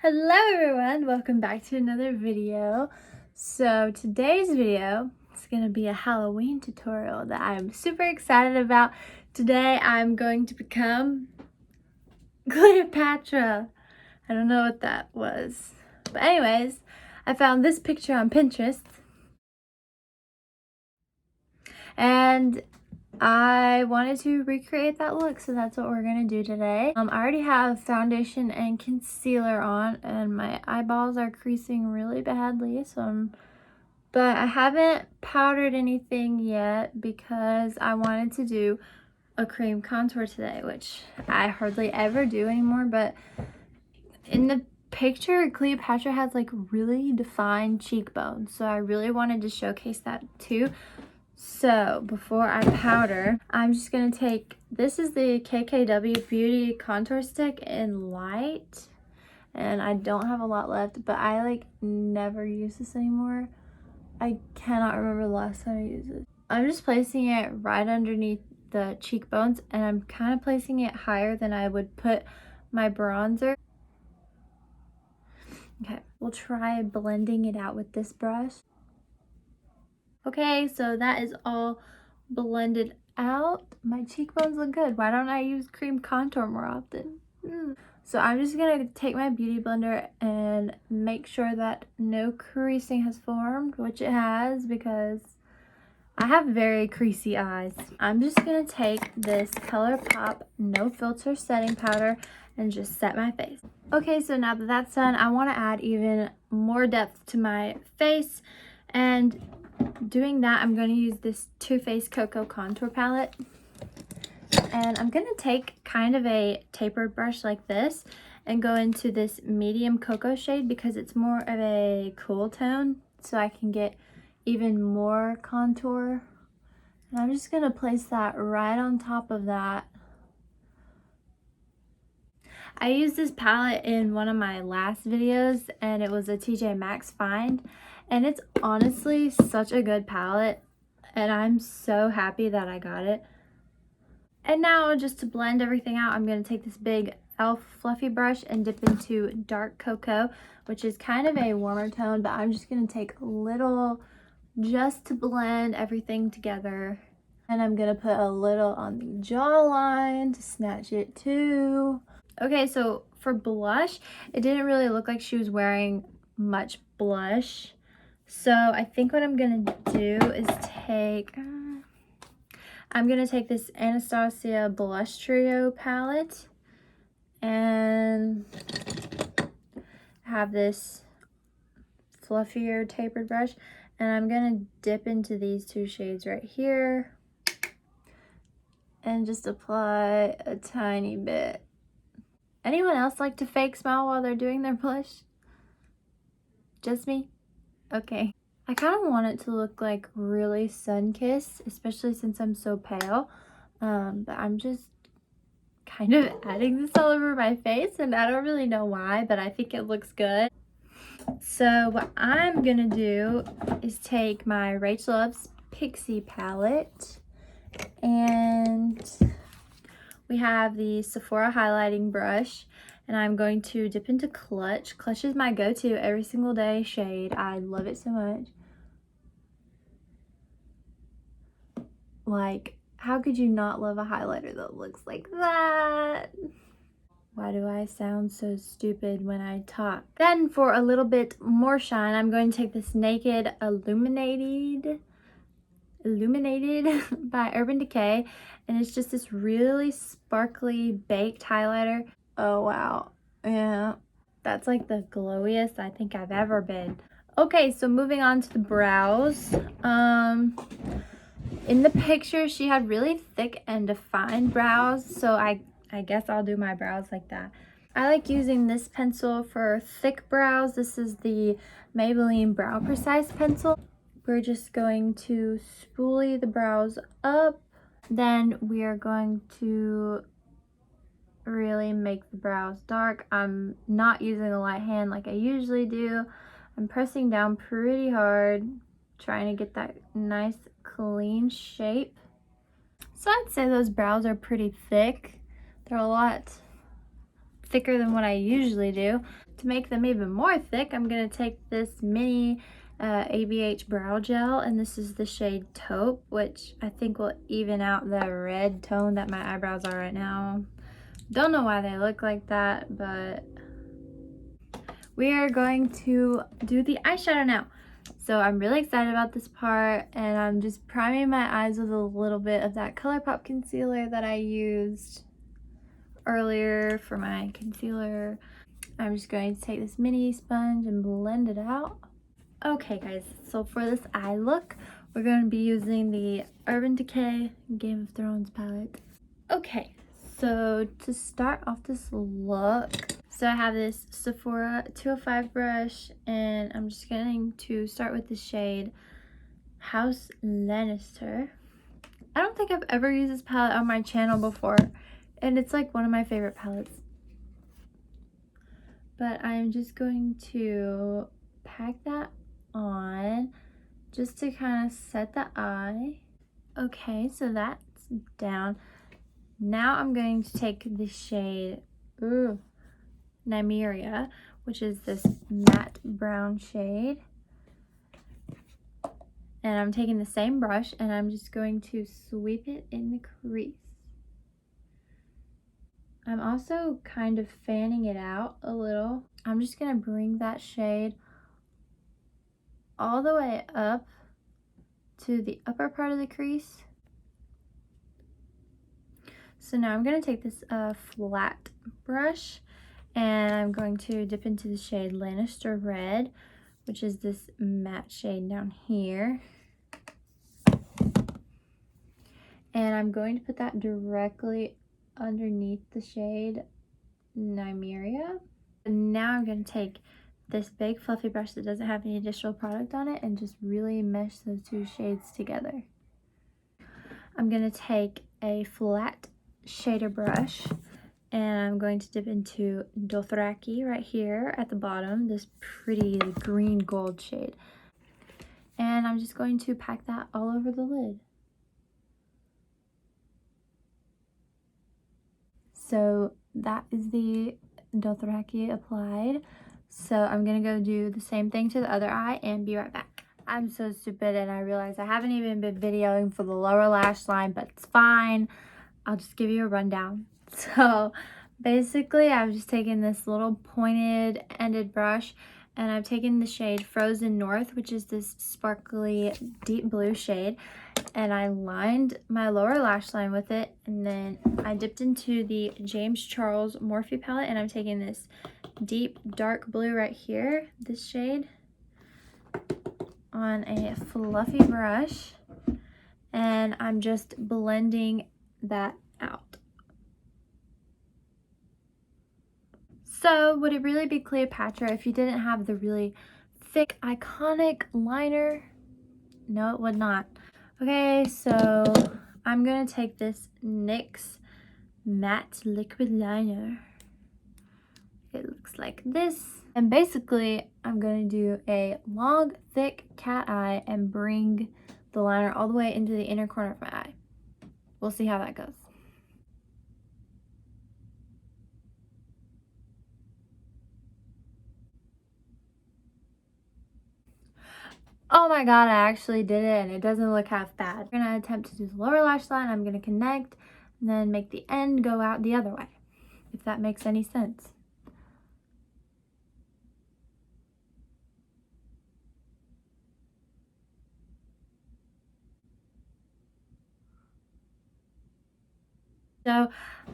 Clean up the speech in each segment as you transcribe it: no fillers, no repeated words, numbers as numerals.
Hello everyone, welcome back to another video. So today's video is going to be a Halloween tutorial that I'm super excited about. Today I'm going to become Cleopatra. I don't know what that was. But anyways, I found this picture on Pinterest. And I wanted to recreate that look, so that's what we're gonna do today. I already have foundation and concealer on, and my eyeballs are creasing really badly, but I haven't powdered anything yet because I wanted to do a cream contour today, which I hardly ever do anymore, but in the picture, Cleopatra has like really defined cheekbones, so I really wanted to showcase that too. So before I powder, I'm just gonna take, this is the KKW Beauty Contour Stick in Light, and I don't have a lot left, but I like never use this anymore. I cannot remember the last time I used it. I'm just placing it right underneath the cheekbones, and I'm kind of placing it higher than I would put my bronzer. Okay, we'll try blending it out with this brush. Okay, so that is all blended out. My cheekbones look good. Why don't I use cream contour more often? So I'm just gonna take my beauty blender and make sure that no creasing has formed, which it has because I have very creasy eyes. I'm just gonna take this ColourPop No Filter setting powder and just set my face. Okay, so now that that's done, I want to add even more depth to my face, and doing that, I'm going to use this Too Faced Cocoa Contour Palette. And I'm going to take kind of a tapered brush like this and go into this medium cocoa shade because it's more of a cool tone, so I can get even more contour. And I'm just going to place that right on top of that. I used this palette in one of my last videos, and it was a TJ Maxx find, and it's honestly such a good palette, and I'm so happy that I got it. And now, just to blend everything out, I'm going to take this big e.l.f. fluffy brush and dip into dark cocoa, which is kind of a warmer tone, but I'm just going to take a little just to blend everything together. And I'm going to put a little on the jawline to snatch it too. Okay, so for blush, it didn't really look like she was wearing much blush. So I think what I'm gonna do is I'm gonna take this Anastasia Blush Trio palette and have this fluffier tapered brush, and I'm gonna dip into these two shades right here and just apply a tiny bit. Anyone else like to fake smile while they're doing their blush? Just me? Okay. I kind of want it to look like really sun-kissed, especially since I'm so pale. But I'm just kind of adding this all over my face, and I don't really know why, but I think it looks good. So what I'm gonna do is take my Rachel Loves Pixie palette, and we have the Sephora highlighting brush, and I'm going to dip into Clutch. Clutch is my go-to every single day shade. I love it so much. Like, how could you not love a highlighter that looks like that? Why do I sound so stupid when I talk? Then for a little bit more shine, I'm going to take this Naked Illuminated by Urban Decay, and it's just this really sparkly baked highlighter. Oh wow, yeah, that's like the glowiest I think I've ever been. Okay, so moving on to the brows. In the picture she had really thick and defined brows, so I guess I'll do my brows like that. I like using this pencil for thick brows. This is the Maybelline Brow Precise pencil. We're just going to spoolie the brows up. Then we are going to really make the brows dark. I'm not using a light hand like I usually do. I'm pressing down pretty hard, trying to get that nice clean shape. So I'd say those brows are pretty thick. They're a lot thicker than what I usually do. To make them even more thick, I'm going to take this mini ABH brow gel, and this is the shade Taupe, which I think will even out the red tone that my eyebrows are right now. Don't know why they look like that, but we are going to do the eyeshadow now. So I'm really excited about this part, and I'm just priming my eyes with a little bit of that ColourPop concealer that I used earlier for my concealer. I'm just going to take this mini sponge and blend it out. Okay guys, so for this eye look, we're going to be using the Urban Decay Game of Thrones palette. Okay, so to start off this look, so I have this Sephora 205 brush, and I'm just going to start with the shade House Lannister. I don't think I've ever used this palette on my channel before, and it's like one of my favorite palettes. But I'm just going to pack that on just to kind of set the eye. Okay, so that's down. Now I'm going to take the shade Nymeria, which is this matte brown shade. And I'm taking the same brush and I'm just going to sweep it in the crease. I'm also kind of fanning it out a little. I'm just going to bring that shade all the way up to the upper part of the crease. So now I'm going to take this flat brush and I'm going to dip into the shade Lannister Red, which is this matte shade down here. And I'm going to put that directly underneath the shade Nymeria. And now I'm going to take this big fluffy brush that doesn't have any additional product on it and just really mesh those two shades together. I'm going to take a flat shader brush and I'm going to dip into Dothraki right here at the bottom, this pretty green gold shade. And I'm just going to pack that all over the lid. So that is the Dothraki applied. So I'm going to go do the same thing to the other eye and be right back. I'm so stupid and I realize I haven't even been videoing for the lower lash line, but it's fine. I'll just give you a rundown. So basically I've just taken this little pointed ended brush and I've taken the shade Frozen North, which is this sparkly deep blue shade, and I lined my lower lash line with it, and then I dipped into the James Charles Morphe palette and I'm taking this deep dark blue right here, this shade, on a fluffy brush, and I'm just blending that out. So would it really be Cleopatra if you didn't have the really thick iconic liner? No, it would not. Okay, so I'm gonna take this NYX matte liquid liner. It looks like this, and basically I'm going to do a long thick cat eye and bring the liner all the way into the inner corner of my eye. We'll see how that goes. Oh my god, I actually did it and it doesn't look half bad. I'm going to attempt to do the lower lash line. I'm going to connect and then make the end go out the other way, if that makes any sense. So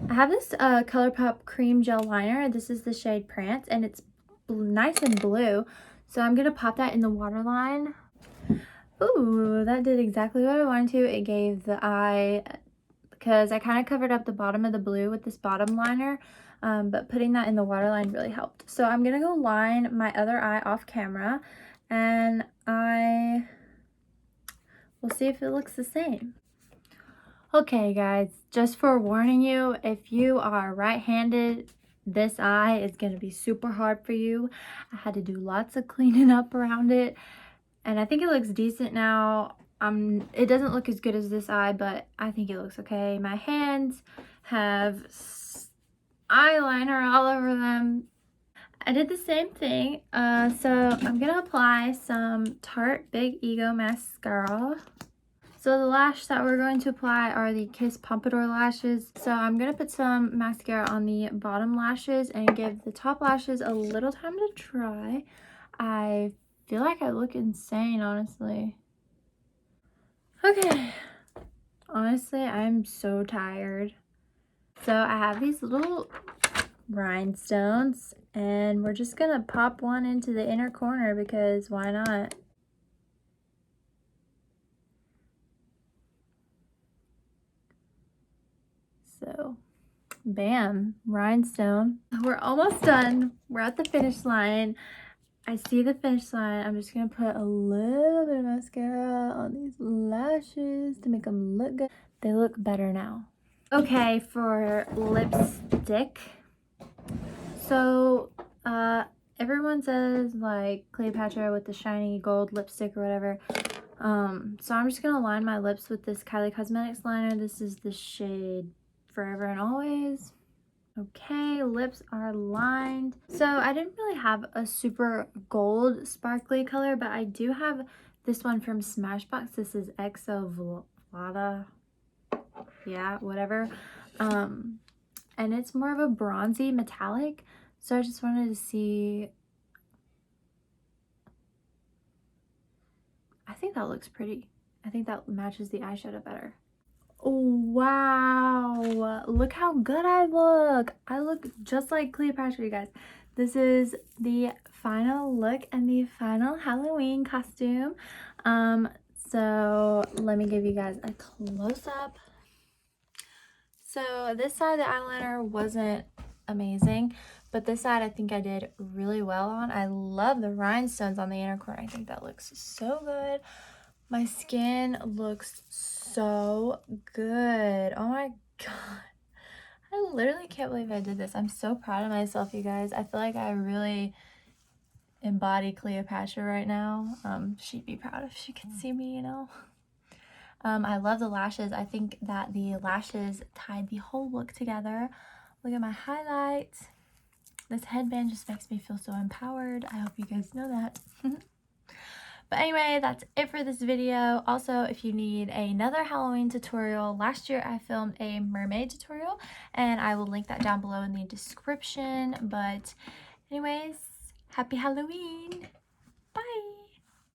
I have this ColourPop cream gel liner. This is the shade Prance and it's nice and blue. So I'm going to pop that in the waterline. Ooh, that did exactly what I wanted to. It gave the eye, because I kind of covered up the bottom of the blue with this bottom liner, but putting that in the waterline really helped. So I'm going to go line my other eye off camera and I will see if it looks the same. Okay guys, just forewarning you, if you are right-handed, this eye is going to be super hard for you. I had to do lots of cleaning up around it, and I think it looks decent now. It doesn't look as good as this eye, but I think it looks okay. My hands have eyeliner all over them. I did the same thing. So I'm gonna apply some Tarte Big Ego mascara. So the lash that we're going to apply are the Kiss Pompadour lashes. So I'm gonna put some mascara on the bottom lashes and give the top lashes a little time to dry. I feel like I look insane, honestly. Okay. Honestly, I'm so tired. So I have these little rhinestones and we're just gonna pop one into the inner corner because why not? So bam, rhinestone. We're almost done. We're at the finish line. I see the finish line. I'm just gonna put a little bit of mascara on these lashes to make them look good. They look better now. Okay, for lipstick. So, everyone says like Cleopatra with the shiny gold lipstick or whatever. So I'm just gonna line my lips with this Kylie Cosmetics liner. This is the shade Forever and Always. Okay, lips are lined. So I didn't really have a super gold sparkly color, but I do have this one from Smashbox. This is Exo Vlada. Yeah, whatever. And it's more of a bronzy metallic. So I just wanted to see. I think that looks pretty. I think that matches the eyeshadow better. Wow, look how good I look. I look just like Cleopatra, you guys. This is the final look and the final Halloween costume. So let me give you guys a close-up. So this side the eyeliner wasn't amazing, but this side I think I did really well on. I love the rhinestones on the inner corner. I think that looks so good. My skin looks so good. Oh my god. I literally can't believe I did this. I'm so proud of myself, you guys. I feel like I really embody Cleopatra right now. She'd be proud if she could see me, you know. I love the lashes. I think that the lashes tied the whole look together. Look at my highlights. This headband just makes me feel so empowered. I hope you guys know that. But anyway, that's it for this video. Also, if you need another Halloween tutorial, last year I filmed a mermaid tutorial and I will link that down below in the description. But anyways, happy Halloween. Bye.